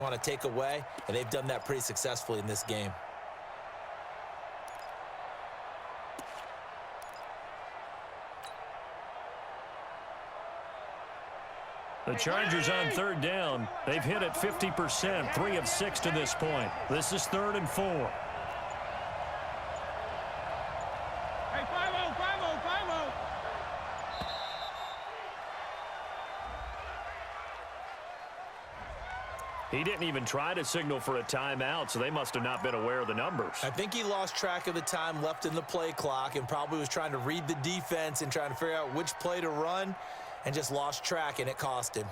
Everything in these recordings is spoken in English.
want to take away, and they've done that pretty successfully in this game. The Chargers on third down. They've hit it 50%, 3 of 6 to this point. This is 3rd and 4. Hey, 5-0, 5-0, 5-0. He didn't even try to signal for a timeout, so they must have not been aware of the numbers. I think he lost track of the time left in the play clock and probably was trying to read the defense and trying to figure out which play to run and just lost track, and it cost him.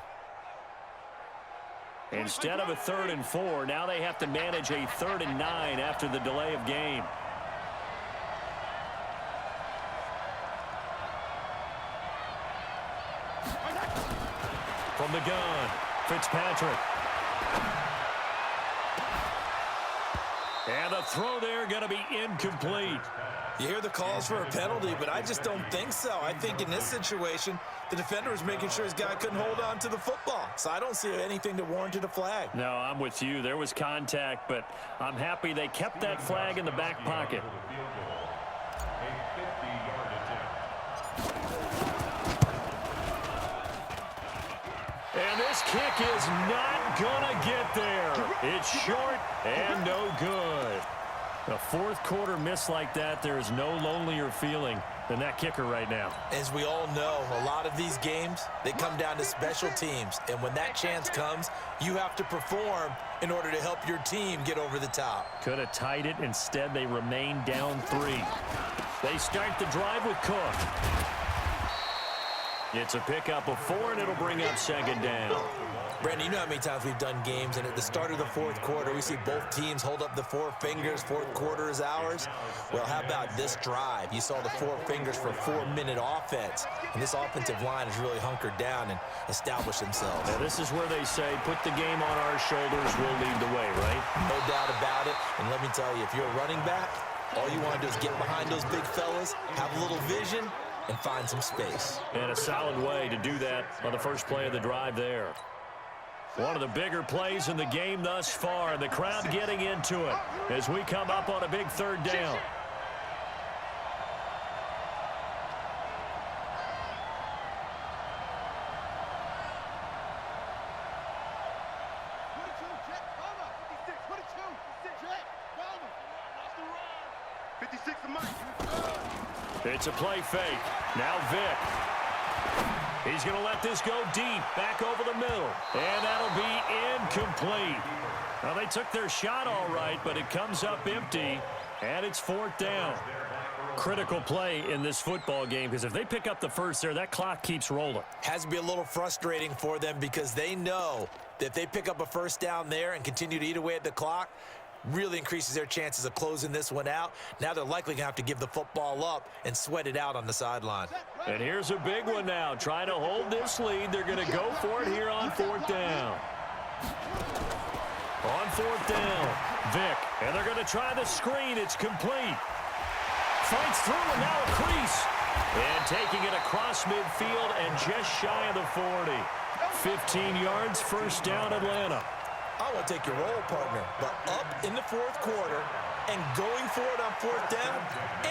Instead of a 3rd and 4, now they have to manage a 3rd and 9 after the delay of game. From the gun, Fitzpatrick. And the throw there going to be incomplete. You hear the calls for a penalty, but I just don't think so. I think in this situation, the defender was making sure his guy couldn't hold on to the football. So I don't see anything that warranted a flag. No, I'm with you. There was contact, but I'm happy they kept that flag in the back pocket. And this kick is not going to get there. It's short and no good. A fourth quarter miss like that, there is no lonelier feeling than that kicker right now. As we all know, a lot of these games, they come down to special teams. And when that chance comes, you have to perform in order to help your team get over the top. Could have tied it. Instead, they remain down 3. They start the drive with Cook. It's a pickup of 4, and it'll bring up 2nd down. Brandon, you know how many times we've done games, and at the start of the fourth quarter, we see both teams hold up the 4 fingers, fourth quarter is ours. Well, how about this drive? You saw the 4 fingers for a 4-minute offense, and this offensive line has really hunkered down and established themselves. Now, this is where they say, put the game on our shoulders, we'll lead the way, right? No doubt about it, and let me tell you, if you're a running back, all you want to do is get behind those big fellas, have a little vision, and find some space. And a solid way to do that on the first play of the drive there. One of the bigger plays in the game thus far. The crowd getting into it as we come up on a big 3rd down. It's a play fake. Now Vick. He's going to let this go deep, back over the middle. And that'll be incomplete. Now, they took their shot all right, but it comes up empty, and it's 4th down. Critical play in this football game, because if they pick up the first there, that clock keeps rolling. Has to be a little frustrating for them because they know that if they pick up a first down there and continue to eat away at the clock, really increases their chances of closing this one out. Now they're likely going to have to give the football up and sweat it out on the sideline. And here's a big one now. Trying to hold this lead. They're going to go for it here on 4th down. On 4th down, Vick. And they're going to try the screen. It's complete. Fights through and now a crease. And taking it across midfield and just shy of the 40. 15 yards, 1st down, Atlanta. I want to take your role, partner, but up in the fourth quarter and going for it on 4th down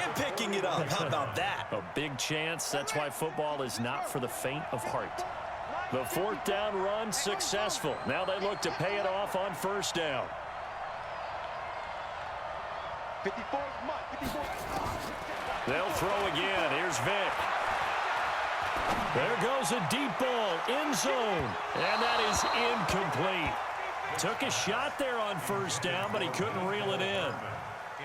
and picking it up. How about that? A big chance. That's why football is not for the faint of heart. The 4th down run successful. Now they look to pay it off on 1st down. 54. They'll throw again. Here's Vick. There goes a deep ball, end zone, and that is incomplete. Took a shot there on 1st down, but he couldn't reel it in.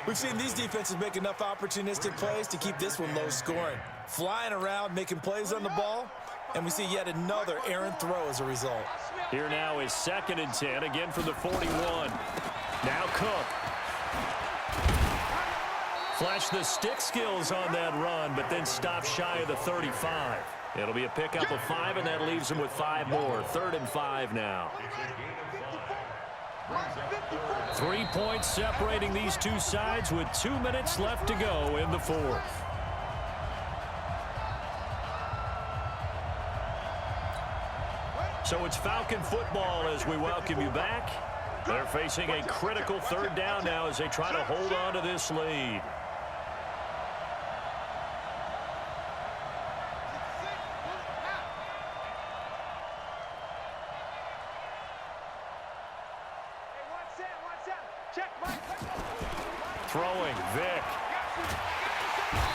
We've seen these defenses make enough opportunistic plays to keep this one low scoring. Flying around, making plays on the ball, and we see yet another errant throw as a result. Here now is 2nd and 10, again from the 41. Now Cook. Flash the stick skills on that run, but then stop shy of the 35. It'll be a pickup of 5, and that leaves him with 5 more. 3rd and 5 now. 3 points separating these two sides with 2 minutes left to go in the 4th. So it's Falcon football as we welcome you back. They're facing a critical third down now as they try to hold on to this lead. Throwing, Vic.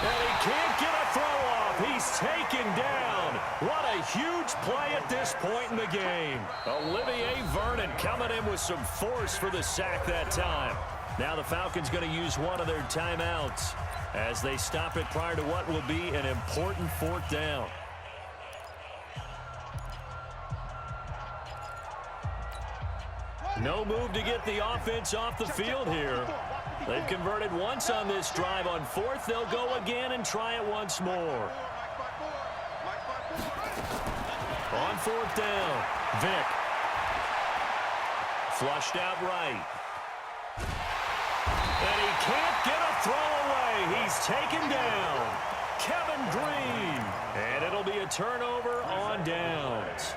And he can't get a throw off. He's taken down. What a huge play at this point in the game. Olivier Vernon coming in with some force for the sack that time. Now the Falcons going to use one of their timeouts as they stop it prior to what will be an important fourth down. No move to get the offense off the field here. They've converted once on this drive. On fourth, they'll go again and try it once more. On fourth down, Vic. Flushed out right. And he can't get a throw away. He's taken down. Kevin Green. And it'll be a turnover on downs.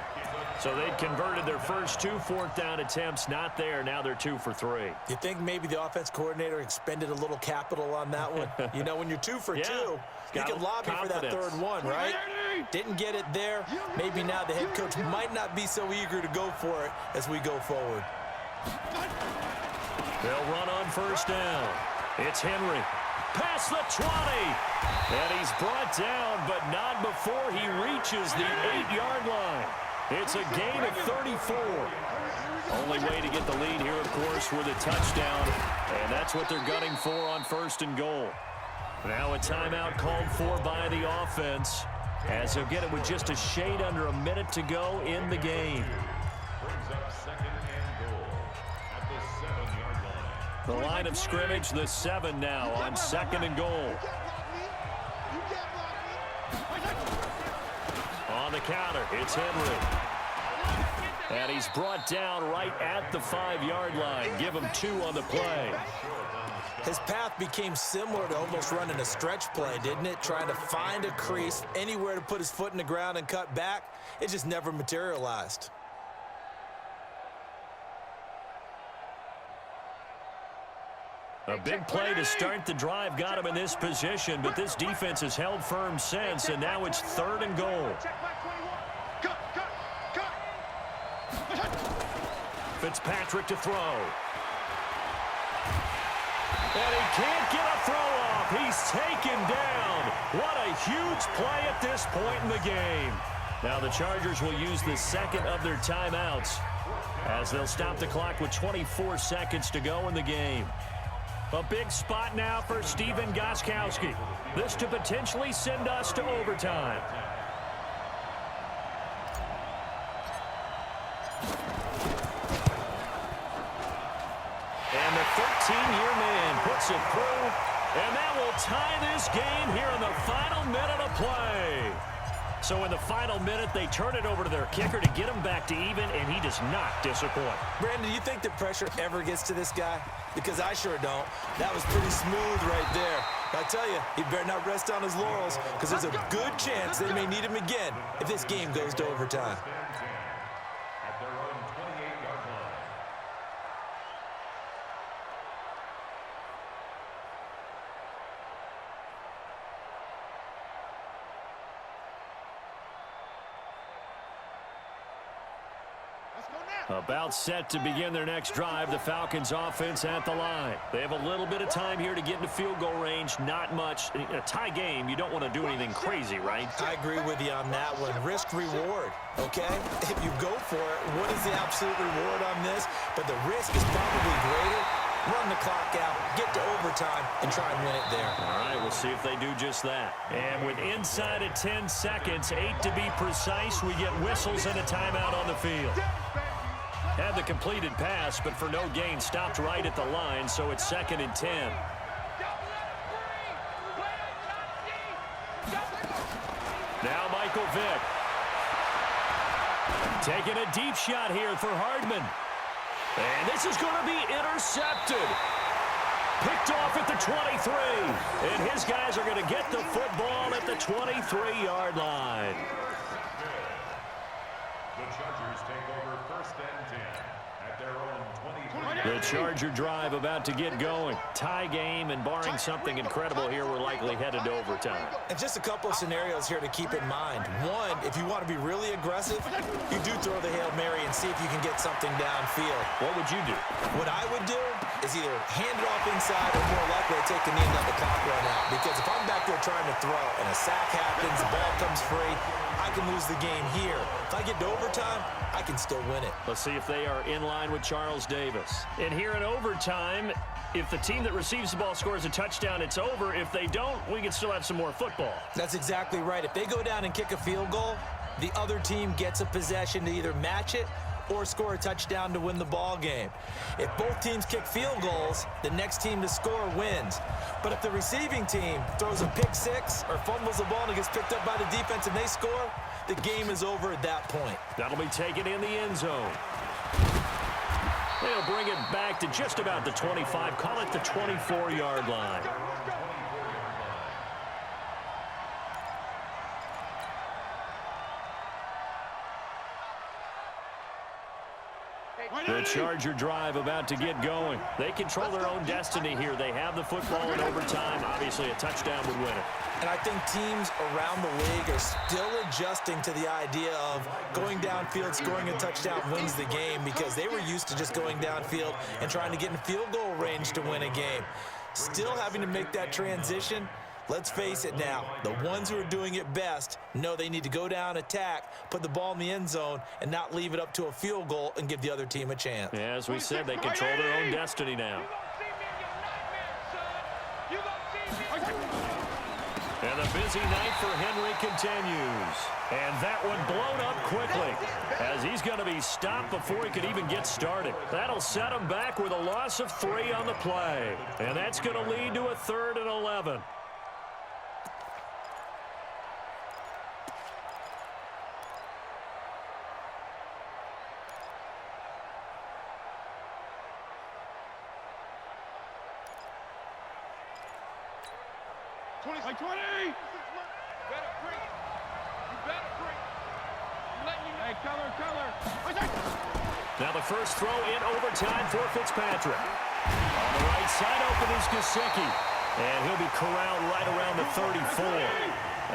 So they'd converted their first 2 fourth down attempts. Not there. Now they're 2 for 3. You think maybe the offense coordinator expended a little capital on that one? You know, when you're 2 for 2, you can lobby for that third one, right? Didn't get it there. Maybe now the head coach might not be so eager to go for it as we go forward. They'll run on first down. It's Henry. Past the 20. And he's brought down, but not before he reaches the 8-yard line. It's a gain of 34. Only way to get the lead here, of course, with a touchdown. And that's what they're gunning for on first and goal. Now a timeout called for by the offense, as they'll get it with just a shade under a minute to go in the game. The line of scrimmage, the 7 now on second and goal. On the counter, it's Henry. And he's brought down right at the 5-yard line. Give him 2 on the play. His path became similar to almost running a stretch play, didn't it? Trying to find a crease, anywhere to put his foot in the ground and cut back. It just never materialized. A big play to start the drive got him in this position, but this defense has held firm since, and now it's third and goal. Fitzpatrick to throw. And he can't get a throw off. He's taken down. What a huge play at this point in the game. Now the Chargers will use the second of their timeouts as they'll stop the clock with 24 seconds to go in the game. A big spot now for Stephen Gostkowski. This to potentially send us to overtime. And the 13-year man puts it through, and that will tie this game here in the final minute of play. So in the final minute, they turn it over to their kicker to get him back to even, and he does not disappoint. Brandon, do you think the pressure ever gets to this guy? Because I sure don't. That was pretty smooth right there. I tell you, he better not rest on his laurels, because there's a good chance they may need him again if this game goes to overtime. About set to begin their next drive, the Falcons offense at the line. They have a little bit of time here to get into field goal range, not much. In a tie game, you don't want to do anything crazy, right? I agree with you on that one. Risk reward, okay? If you go for it, what is the absolute reward on this? But the risk is probably greater. Run the clock out, get to overtime, and try and win it there. All right, we'll see if they do just that. And with inside of 10 seconds, 8 to be precise, we get whistles and a timeout on the field. Had the completed pass, but for no gain, stopped right at the line, so it's 2nd and 10. Now Michael Vick. Taking a deep shot here for Hardman. And this is going to be intercepted. Picked off at the 23. And his guys are going to get the football at the 23-yard line. The Chargers take over 1st and 10 at their own 23. The Charger drive about to get going. Tie game, and barring something incredible here, we're likely headed to overtime. And just a couple of scenarios here to keep in mind. One, if you want to be really aggressive, you do throw the Hail Mary and see if you can get something downfield. What would you do? What I would do is either hand it off inside or more likely to take the knee and let the clock run out. Because if I'm back there trying to throw and a sack happens, the ball comes free, I can lose the game here. If I get to overtime, I can still win it. Let's see if they are in line with Charles Davis. And here in overtime, if the team that receives the ball scores a touchdown, it's over. If they don't, we can still have some more football. That's exactly right. If they go down and kick a field goal, the other team gets a possession to either match it or score a touchdown to win the ball game. If both teams kick field goals, the next team to score wins. But if the receiving team throws a pick six or fumbles the ball and it gets picked up by the defense and they score, the game is over at that point. That'll be taken in the end zone. They'll bring it back to just about the 25. Call it the 24-yard line. The Charger drive about to get going. They control their own destiny here. They have the football in overtime. Obviously, a touchdown would win it. And I think teams around the league are still adjusting to the idea of going downfield, scoring a touchdown wins the game, because they were used to just going downfield and trying to get in field goal range to win a game. Still having to make that transition. Let's face it now, the ones who are doing it best know they need to go down, attack, put the ball in the end zone, and not leave it up to a field goal and give the other team a chance. Yeah, as we said, they control their own destiny now. And the busy night for Henry continues. And that one blown up quickly, as he's going to be stopped before he could even get started. That'll set him back with a loss of 3 on the play. And that's going to lead to a 3rd and 11. Now the first throw in overtime for Fitzpatrick. On the right side open is Gesicki. And he'll be corralled right around the 34.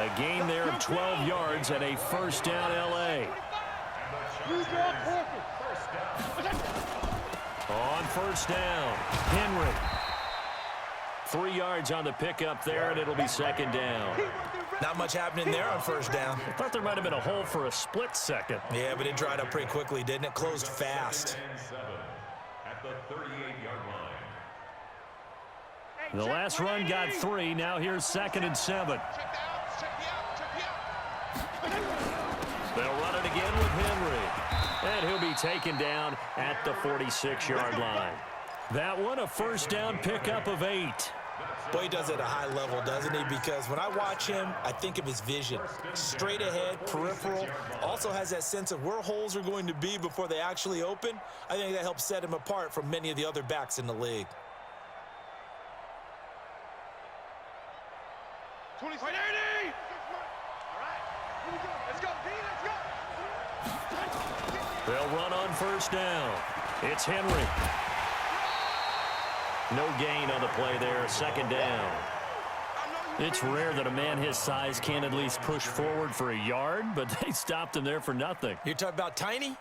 A gain there of 12 yards and a first down L.A. On first down, Henry. 3 yards on the pickup there, and it'll be 2nd down. Not much happening there on first down. I thought there might have been a hole for a split second. Yeah, but it dried up pretty quickly, didn't it? Closed fast. At the 38-yard line. The last run got 3. Now here's 2nd and 7. They'll run it again with Henry. And he'll be taken down at the 46-yard line. That one, a first down pickup of 8. Boy, he does it at a high level, doesn't he? Because when I watch him, I think of his vision. Straight ahead, peripheral. Also has that sense of where holes are going to be before they actually open. I think that helps set him apart from many of the other backs in the league. 20, 80! All right. Let's go, D, let's go! They'll run on first down. It's Henry. No gain on the play there, 2nd down. It's rare that a man his size can't at least push forward for a yard, but they stopped him there for nothing. You're talking about Tiny?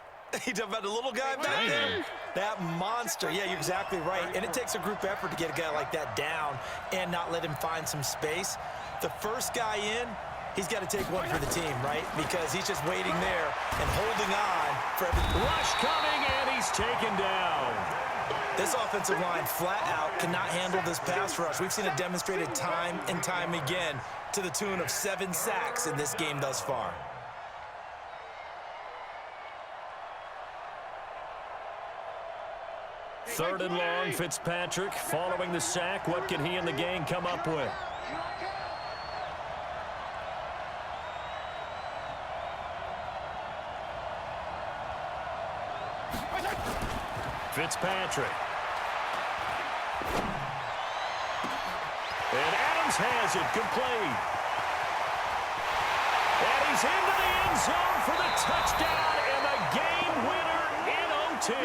You talking about the little guy back there? That monster. Yeah, you're exactly right. And it takes a group effort to get a guy like that down and not let him find some space. The first guy in, he's got to take one for the team, right? Because he's just waiting there and holding on for every rush coming, and he's taken down. This offensive line flat out cannot handle this pass rush. We've seen it demonstrated time and time again to the tune of 7 sacks in this game thus far. Third and long, Fitzpatrick following the sack. What can he and the gang come up with? Fitzpatrick. And Adams has it complete. And he's into the end zone for the touchdown and the game winner in OT.